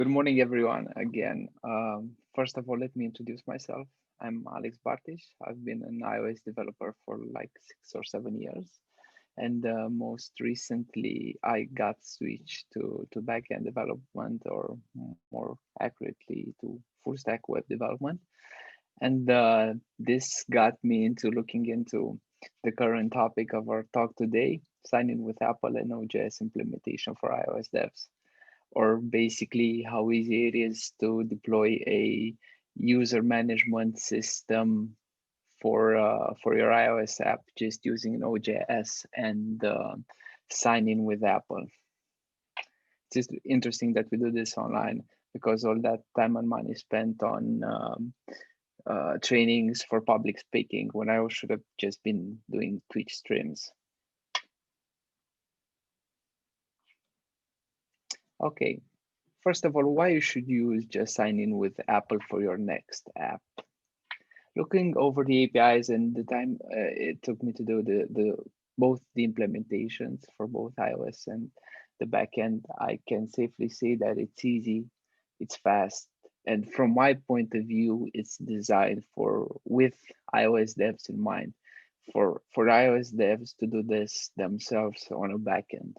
Good morning, everyone. Again, first of all, let me introduce myself. I'm Alex Bartish. I've been an iOS developer for like 6 or 7 years, and most recently, I got switched to backend development, or more accurately, to full stack web development. And this got me into looking into the current topic of our talk today: signing with Apple and Node.js implementation for iOS devs, or basically how easy it is to deploy a user management system for your iOS app just using Node.js and sign in with Apple. It's just interesting that we do this online because all that time and money spent on trainings for public speaking when I should have just been doing Twitch streams. Okay, first of all, why you should use just sign in with Apple for your next app? Looking over the APIs and the time it took me to do the both the implementations for both iOS and the backend, I can safely say that it's easy, it's fast, and from my point of view, it's designed for with iOS devs in mind, for iOS devs to do this themselves on a backend.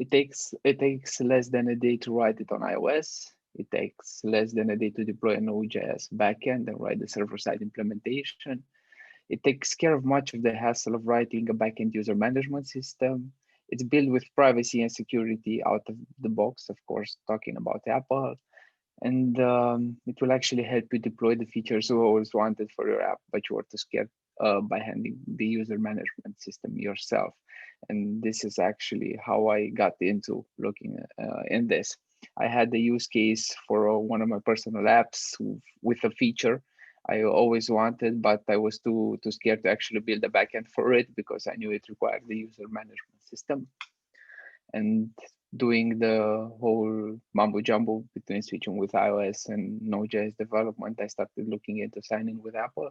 It takes less than a day to write it on iOS. It takes less than a day to deploy a Node.js backend and write the server-side implementation. It takes care of much of the hassle of writing a backend user management system. It's built with privacy and security out of the box, of course, talking about Apple. And it will actually help you deploy the features you always wanted for your app, but you were too scared by handling the user management system yourself. And this is actually how I got into looking in this. I had the use case for one of my personal apps with a feature I always wanted, but I was too scared to actually build a backend for it because I knew it required the user management system. And doing the whole mumbo jumbo between switching with iOS and Node.js development, I started looking into signing with Apple,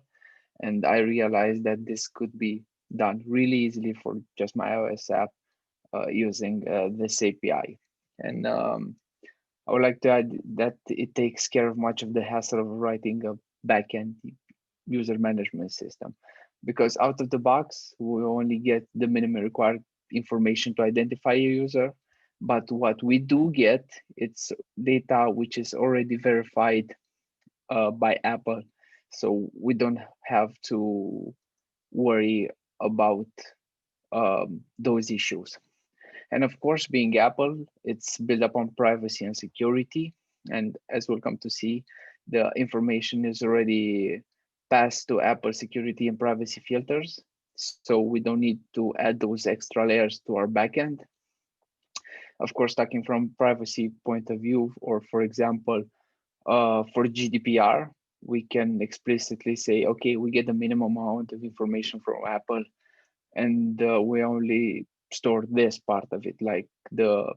and I realized that this could be done really easily for just my iOS app using this API. And I would like to add that it takes care of much of the hassle of writing a backend user management system, because out of the box we only get the minimum required information to identify a user, but what we do get, it's data which is already verified by Apple, so we don't have to worry about those issues. And of course, being Apple, it's built upon privacy and security. And as we'll come to see, the information is already passed to Apple security and privacy filters. So we don't need to add those extra layers to our backend. Of course, talking from privacy point of view, or for example, for GDPR, we can explicitly say, okay, we get the minimum amount of information from Apple, and we only store this part of it, like the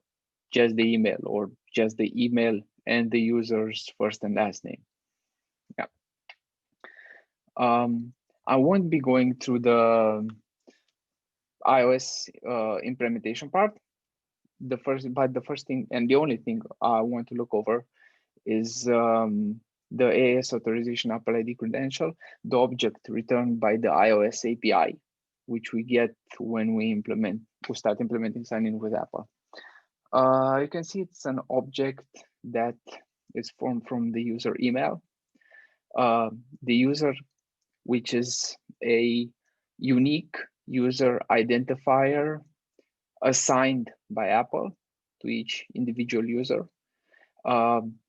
just the email, or just the email and the user's first and last name. Yeah. I won't be going through the iOS implementation part. The first thing and the only thing I want to look over is the AS authorization Apple ID credential, the object returned by the iOS API, which we get when we start implementing sign-in with Apple. You can see it's an object that is formed from the user email. The user, which is a unique user identifier assigned by Apple to each individual user.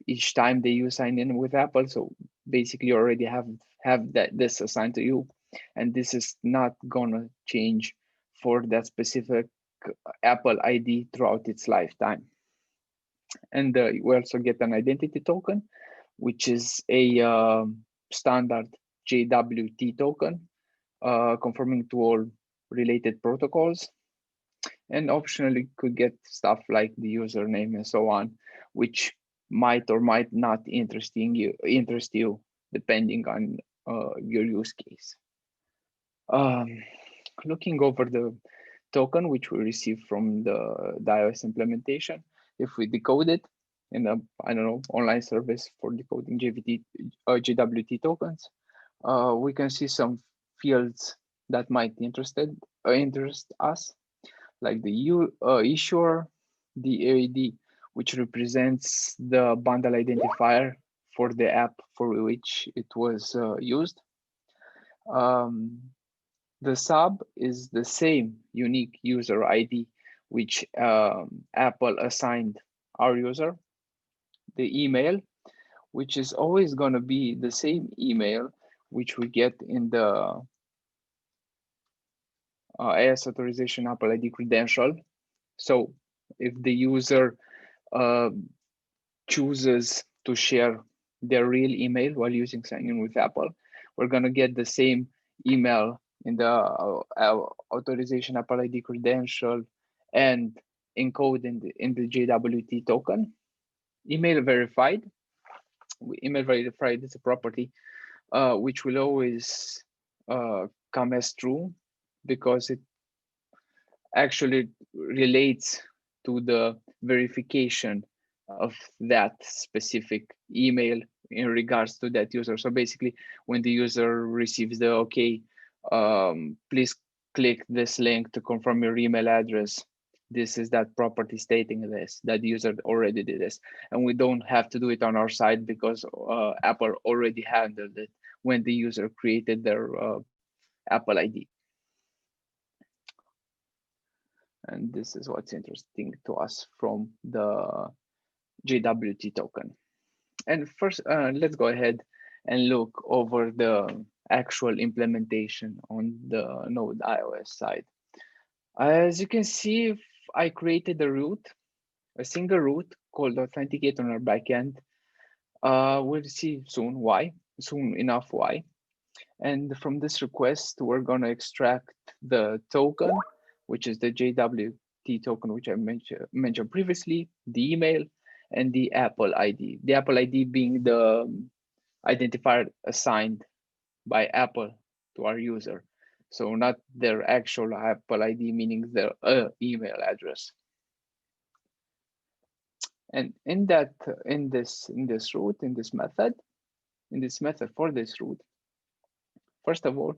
Each time they use sign in with Apple, so basically you already have this assigned to you, and this is not gonna change for that specific Apple ID throughout its lifetime. And we also get an identity token, which is a standard JWT token, conforming to all related protocols. And optionally could get stuff like the username and so on, which might or might not interest you depending on your use case. Um, Looking over the token which we received from the iOS implementation, if we decode it in a, I don't know, online service for decoding JWT tokens, we can see some fields that might interest us, like the issuer, the AID, which represents the bundle identifier for the app for which it was used. The sub is the same unique user ID which Apple assigned our user. The email, which is always going to be the same email which we get in the AS authorization Apple ID credential. So if the user chooses to share their real email while using sign in with Apple, we're going to get the same email in the authorization Apple ID credential and encode in the JWT token. Email verified is a property which will always come as true because it actually relates to the verification of that specific email in regards to that user. So basically, when the user receives the okay, please click this link to confirm your email address. This is that property stating this, that the user already did this. And we don't have to do it on our side because Apple already handled it when the user created their Apple ID. And this is what's interesting to us from the JWT token. And first, let's go ahead and look over the actual implementation on the Node iOS side. As you can see, I created a single root called authenticate on our backend. We'll see soon enough why. And from this request, we're going to extract the token, which is the JWT token, which I mentioned previously, the email, and the Apple ID. The Apple ID being the identifier assigned by Apple to our user. So not their actual Apple ID, meaning their email address. And in this method for this route, first of all,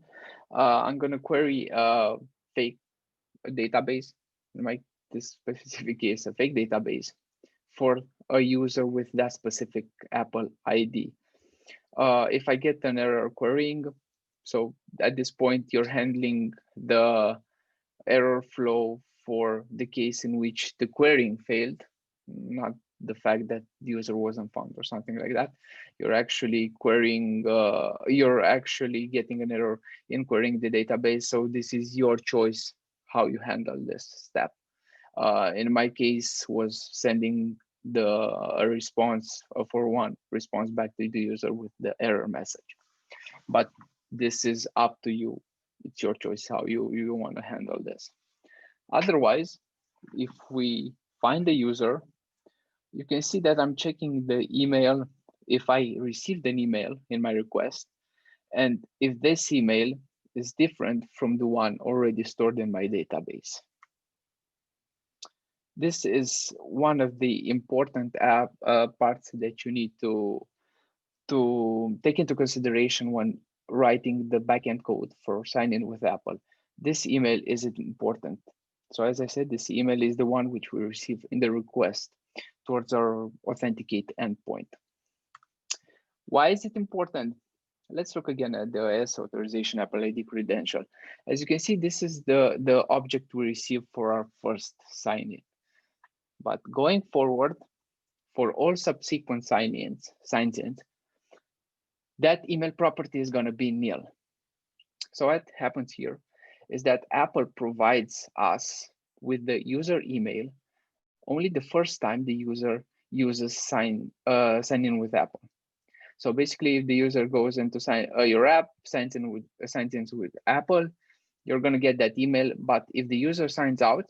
I'm going to query a fake database. In this specific case, a fake database for a user with that specific Apple ID. If I get an error querying, so at this point, you're handling the error flow for the case in which the querying failed, not the fact that the user wasn't found or something like that. You're actually querying, you're actually getting an error in querying the database. So this is your choice how you handle this step. In my case, was sending a response response back to the user with the error message. But this is up to you. It's your choice how you want to handle this. Otherwise, if we find the user, you can see that I'm checking the email if I received an email in my request, and if this email is different from the one already stored in my database. This is one of the important parts that you need to take into consideration when writing the backend code for sign in with Apple. This email is important. So as I said, this email is the one which we receive in the request towards our authenticate endpoint. Why is it important? Let's look again at the AS authorization Apple ID credential. As you can see, this is the object we receive for our first sign-in. But going forward, for all subsequent sign-ins, that email property is going to be nil. So what happens here is that Apple provides us with the user email only the first time the user uses sign in with Apple. So basically, if the user goes into your app, signs in with Apple, you're going to get that email. But if the user signs out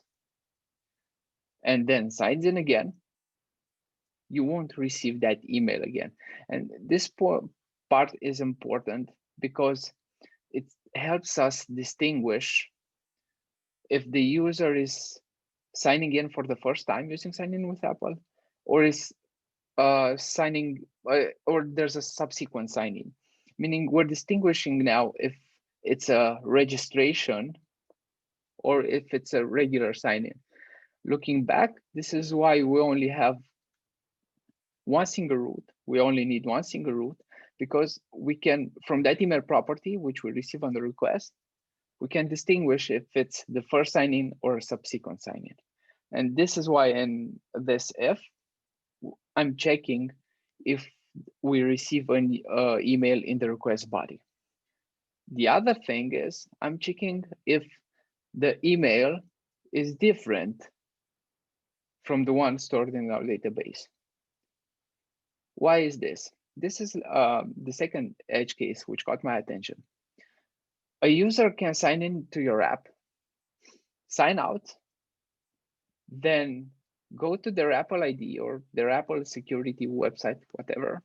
and then signs in again, you won't receive that email again. And this part is important because it helps us distinguish if the user is signing in for the first time using sign in with Apple, or is signing or there's a subsequent sign in, meaning we're distinguishing now if it's a registration or if it's a regular sign in. Looking back, this is why we only have one single root. We only need one single root because we can, from that email property, which we receive on the request, we can distinguish if it's the first sign in or a subsequent sign in. And this is why in this if, I'm checking if we receive an email in the request body. The other thing is I'm checking if the email is different from the one stored in our database. Why is this? This is the second edge case which caught my attention. A user can sign in to your app, sign out, then go to their Apple ID or their Apple security website, whatever,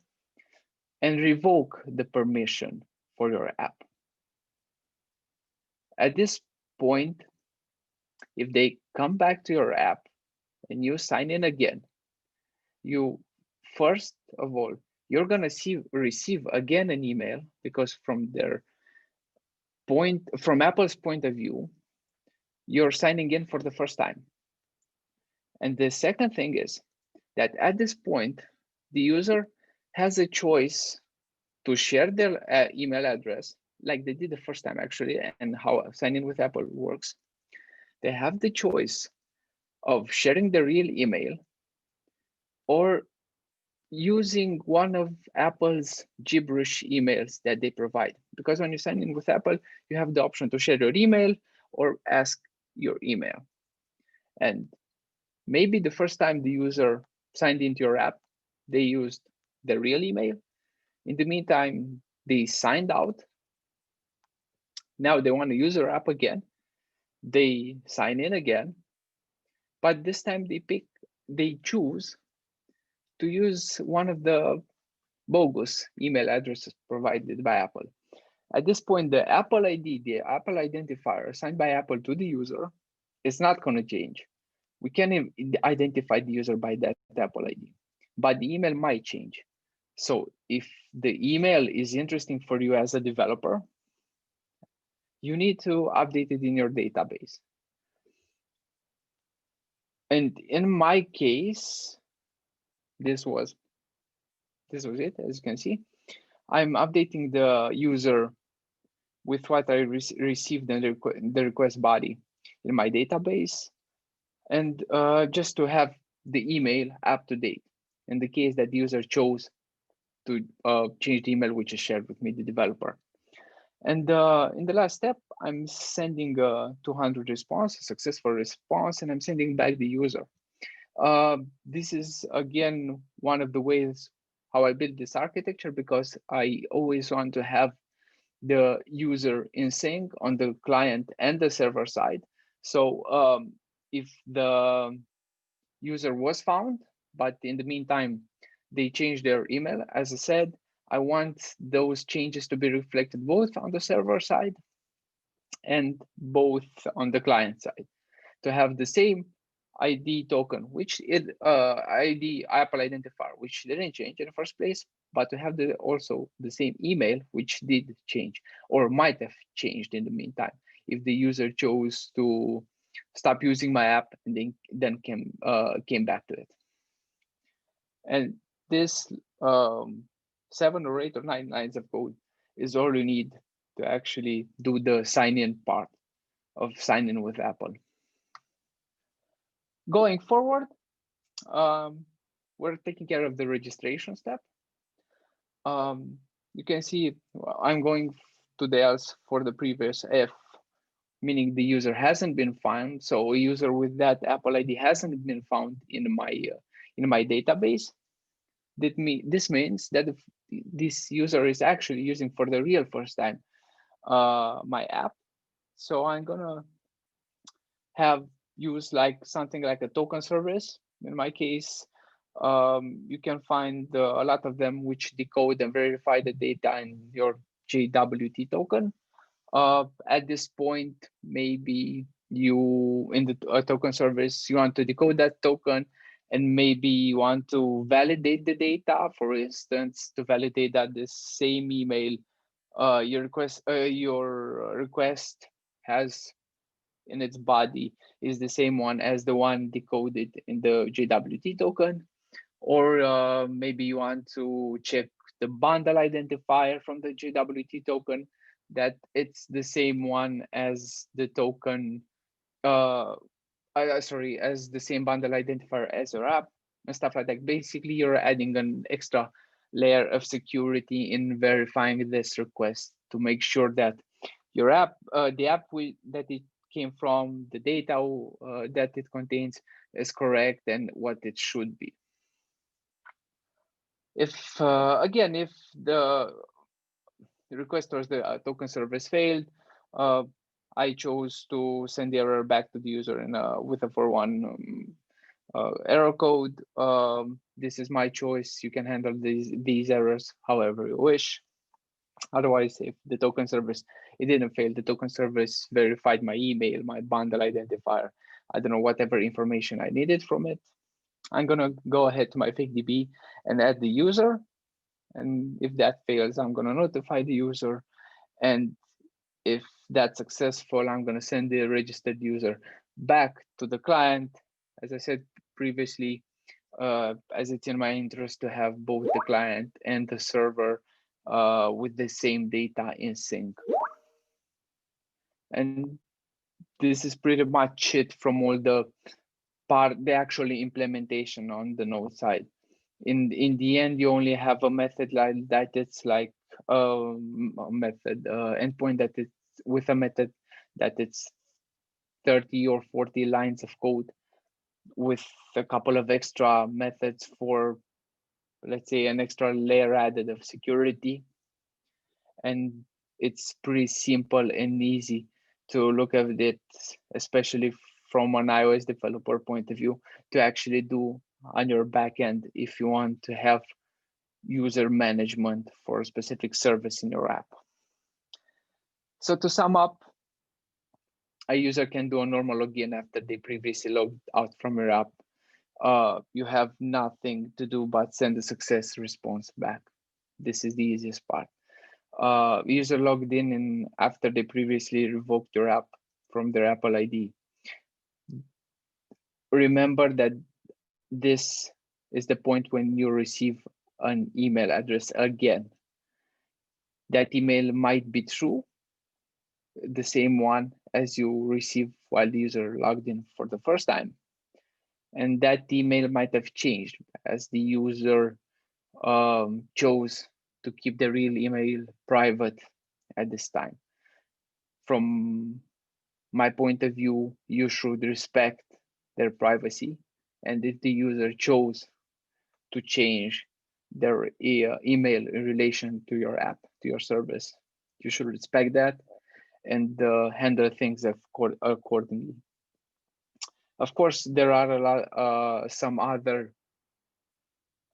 and revoke the permission for your app. At this point, if they come back to your app and you sign in again, you first of all, you're gonna receive again an email because from Apple's point of view, you're signing in for the first time. And the second thing is that at this point, the user has a choice to share their email address like they did the first time actually, and how sign in with Apple works. They have the choice of sharing the real email or using one of Apple's gibberish emails that they provide. Because when you sign in with Apple, you have the option to share your email or ask your email. And maybe the first time the user signed into your app, they used the real email. In the meantime, they signed out. Now they want to use your app again. They sign in again, but this time they choose to use one of the bogus email addresses provided by Apple. At this point, the Apple ID, the Apple identifier assigned by Apple to the user is not going to change. We can identify the user by that Apple ID, but the email might change. So if the email is interesting for you as a developer, you need to update it in your database. And in my case, this was it, as you can see. I'm updating the user with what I received in the request body in my database, and just to have the email up to date in the case that the user chose to change the email which is shared with me, the developer. And in the last step, I'm sending a 200 response, a successful response, and I'm sending back the user. This is, again, one of the ways how I build this architecture, because I always want to have the user in sync on the client and the server side. So if the user was found, but in the meantime, they changed their email, as I said, I want those changes to be reflected both on the server side and both on the client side, to have the same ID token, which is ID Apple identifier, which didn't change in the first place, but to have also the same email, which did change or might have changed in the meantime if the user chose to stop using my app and then came back to it. And this 7 or 8 or 9 lines of code is all you need to actually do the sign-in part of sign in with Apple. Going forward, we're taking care of the registration step. You can see I'm going to the else for the previous if, meaning the user hasn't been found. So a user with that Apple ID hasn't been found in my database. This means that if this user is actually using for the real first time my app. So I'm gonna have use like something like a token service. In my case, you can find a lot of them which decode and verify the data in your JWT token. At this point, maybe you in the token service, you want to decode that token, and maybe you want to validate the data. For instance, to validate that this same email, your request has in its body is the same one as the one decoded in the JWT token, or maybe you want to check the bundle identifier from the JWT token, that it's the same one as the token, sorry, as the same bundle identifier as your app and stuff like that. Basically, you're adding an extra layer of security in verifying this request to make sure that your app, the app that it came from, the data that it contains is correct and what it should be. If again, if the request or the token service failed, I chose to send the error back to the user in with a 4.1 error code. This is my choice. You can handle these errors however you wish. Otherwise, if the token service, it didn't fail, the token service verified my email, my bundle identifier, I don't know, whatever information I needed from it, I'm gonna go ahead to my FakeDB and add the user. And if that fails, I'm gonna notify the user. And if that's successful, I'm gonna send the registered user back to the client. As I said previously, as it's in my interest to have both the client and the server with the same data in sync. And this is pretty much it from all the actual implementation on the Node side. In the end, you only have a method like that. It's like a method endpoint that it's with a method that it's 30 or 40 lines of code with a couple of extra methods for, let's say, an extra layer added of security. And it's pretty simple and easy to look at it, especially from an iOS developer point of view, to actually do on your backend if you want to have user management for a specific service in your app. So to sum up, a user can do a normal login after they previously logged out from your app. You have nothing to do but send a success response back. This is the easiest part. User logged in and after they previously revoked your app from their Apple ID. Remember that this is the point when you receive an email address again. That email might be true, the same one as you received while the user logged in for the first time. And that email might have changed as the user chose to keep the real email private at this time. From my point of view, you should respect their privacy. And if the user chose to change their email in relation to your app, to your service, you should respect that and handle things accordingly. Of course, there are a lot, some other,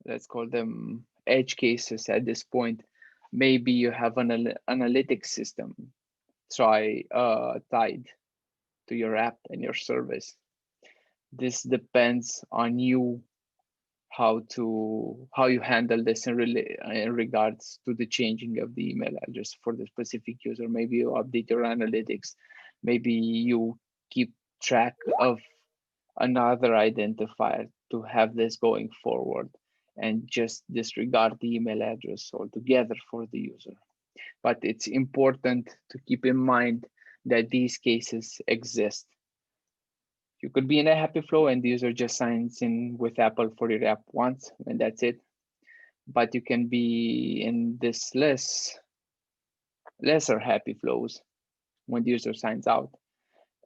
let's call them edge cases at this point. Maybe you have an analytics system tied to your app and your service. This depends on you how you handle this in regards to the changing of the email address for the specific user. Maybe you update your analytics. Maybe you keep track of another identifier to have this going forward and just disregard the email address altogether for the user. But it's important to keep in mind that these cases exist. You could be in a happy flow and the user just signs in with Apple for your app once and that's it. But you can be in this lesser happy flows when the user signs out,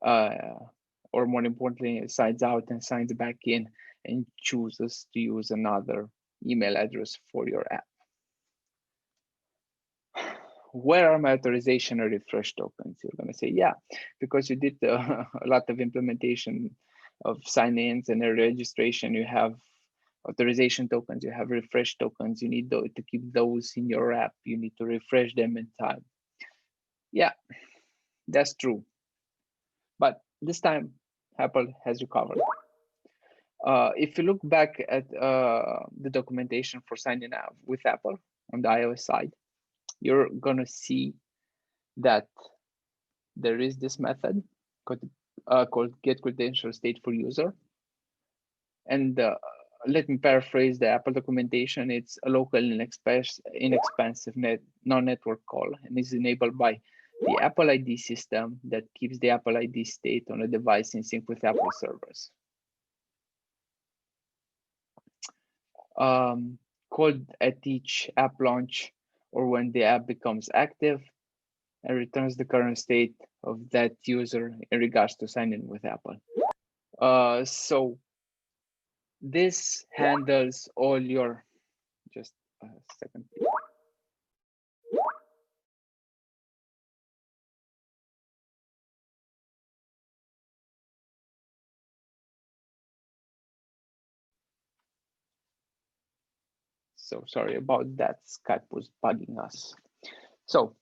or more importantly, signs out and signs back in and chooses to use another email address for your app. Where are my authorization or refresh tokens? You're going to say, yeah, because you did a lot of implementation of sign-ins and registration. You have authorization tokens, you have refresh tokens. You need to keep those in your app. You need to refresh them in time. Yeah, that's true. But This time, Apple has recovered. If you look back at the documentation for signing up with Apple on the iOS side, you're gonna see that there is this method called get credential state for user. And let me paraphrase the Apple documentation. It's a local inexpensive non-network call and is enabled by the Apple ID system that keeps the Apple ID state on a device in sync with Apple servers. Called at each app launch or when the app becomes active and returns the current state of that user in regards to signing with Apple. So this handles all your, just a second. So sorry about that, Skype was bugging us. So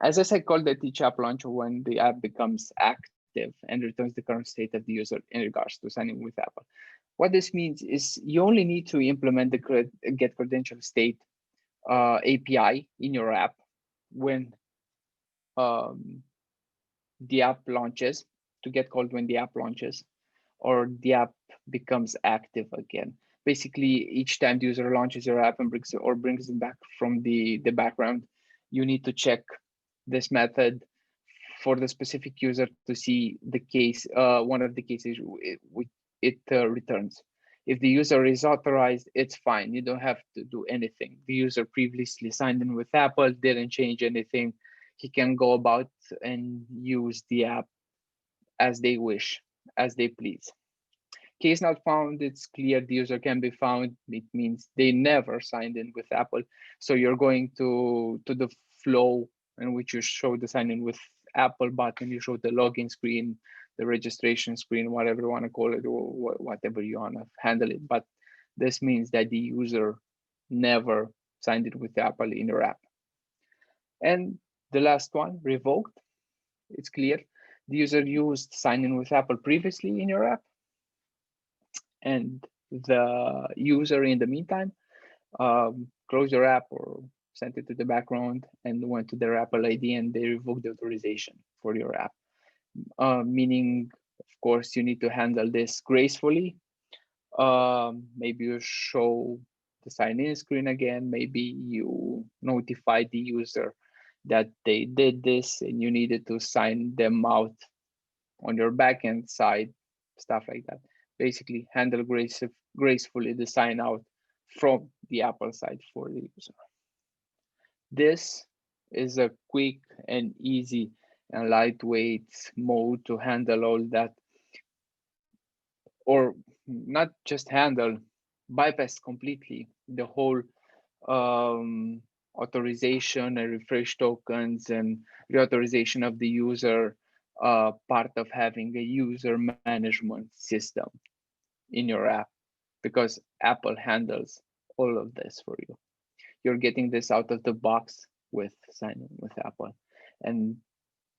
as I said, call the teach app launcher when the app becomes active and returns the current state of the user in regards to signing with Apple. What this means is you only need to implement the get credential state API in your app when the app launches, to get called when the app launches, or the app becomes active again. Basically, each time the user launches your app and brings it back from the background, you need to check this method for the specific user to see the case, one of the cases it returns. If the user is authorized, it's fine. You don't have to do anything. The user previously signed in with Apple, didn't change anything. He can go about and use the app as they wish, as they please. Case not found, it's clear the user can be found. It means they never signed in with Apple. So you're going to the flow in which you show the sign in with Apple button, you show the login screen, the registration screen, whatever you want to call it, or whatever you want to handle it. But this means that the user never signed in with Apple in your app. And the last one, revoked. It's clear the user used sign in with Apple previously in your app, and the user in the meantime closed your app or sent it to the background and went to their Apple ID and they revoked the authorization for your app. Meaning, of course, you need to handle this gracefully. Maybe you show the sign-in screen again. Maybe you notify the user that they did this and you needed to sign them out on your backend side, stuff like that. Basically, handle gracefully the sign out from the Apple side for the user. This is a quick and easy and lightweight mode to handle all that, or not just handle, bypass completely the whole authorization and refresh tokens and reauthorization of the user, part of having a user management system in your app, because Apple handles all of this for you. You're getting this out of the box with signing with Apple and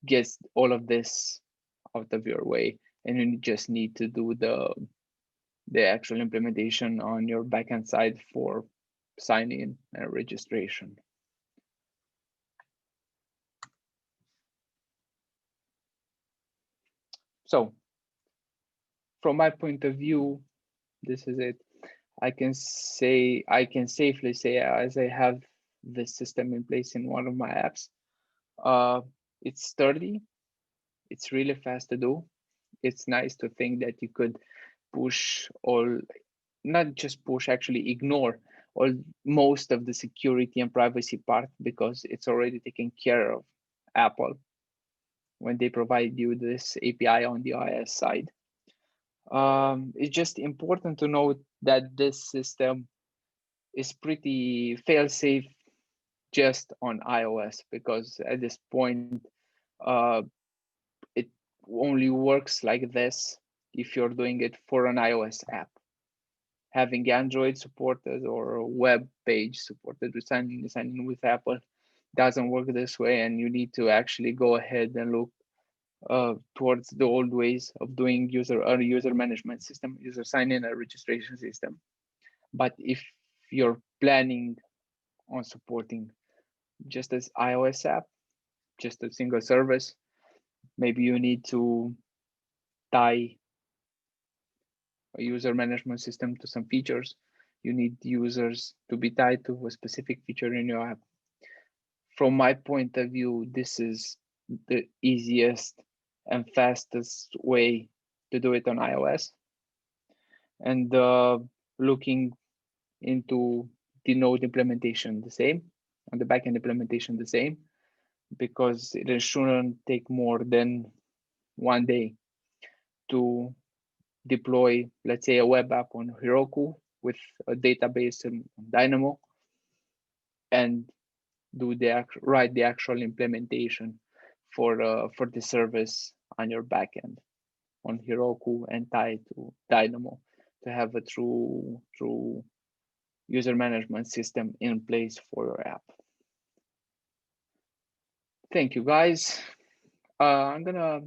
gets all of this out of your way. And you just need to do the actual implementation on your backend side for sign in and registration. So from my point of view, this is it. I can safely say, as I have this system in place in one of my apps, it's sturdy, it's really fast to do. It's nice to think that you could push all, not just push, actually ignore all most of the security and privacy part, because it's already taken care of Apple when they provide you this API on the iOS side. It's just important to note that this system is pretty fail-safe just on iOS, because at this point, it only works like this if you're doing it for an iOS app. Having Android supported or a web page supported with signing with Apple doesn't work this way, and you need to actually go ahead and look towards the old ways of doing user management system, user sign-in or registration system. But if you're planning on supporting just as iOS app, just a single service, maybe you need to tie a user management system to some features. You need users to be tied to a specific feature in your app. From my point of view, this is the easiest and fastest way to do it on iOS. And looking into the Node implementation the same, and the backend implementation the same, because it shouldn't take more than 1 day to deploy, let's say, a web app on Heroku with a database on Dynamo, and write the actual implementation for the service on your backend on Heroku and tie it to Dynamo to have a true user management system in place for your app. Thank you, guys. I'm gonna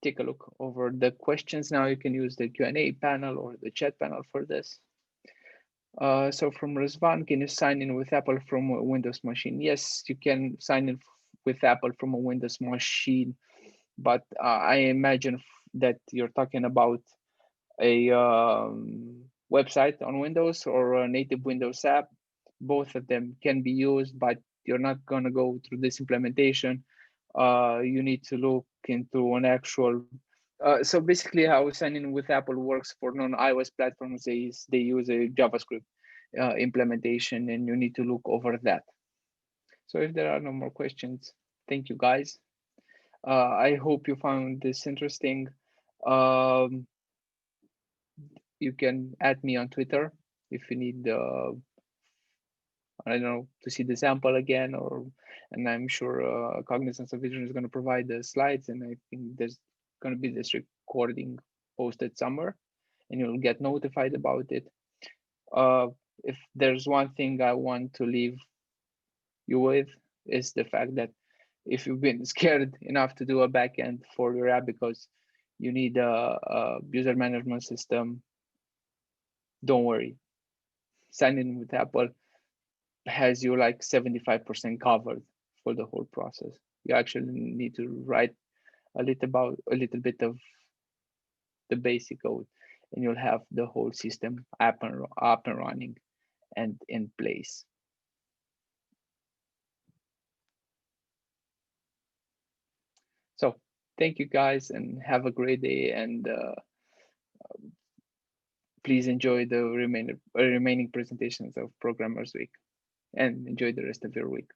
take a look over the questions now. You can use the Q&A panel or the chat panel for this. So from Rizvan, can you sign in with Apple from a Windows machine? Yes, you can sign in with Apple from a Windows machine, but I imagine that you're talking about a website on Windows or a native Windows app. Both of them can be used, but you're not going to go through this implementation. You need to look into an actual. So basically, how signing with Apple works for non-iOS platforms is they use a JavaScript implementation, and you need to look over that. So if there are no more questions, thank you, guys. I hope you found this interesting. Um, you can add me on Twitter if you need I don't know, to see the sample again, and I'm sure Cognizance of Vision is going to provide the slides, and I think there's going to be this recording posted somewhere, and you'll get notified about it. If there's one thing I want to leave you with, is the fact that if you've been scared enough to do a backend for your app because you need a user management system, don't worry. Sign in with Apple has you like 75% covered for the whole process. You actually need to write a little bit of the basic code, and you'll have the whole system up and running and in place. So thank you, guys, and have a great day, and please enjoy the remaining presentations of Programmers Week, and enjoy the rest of your week.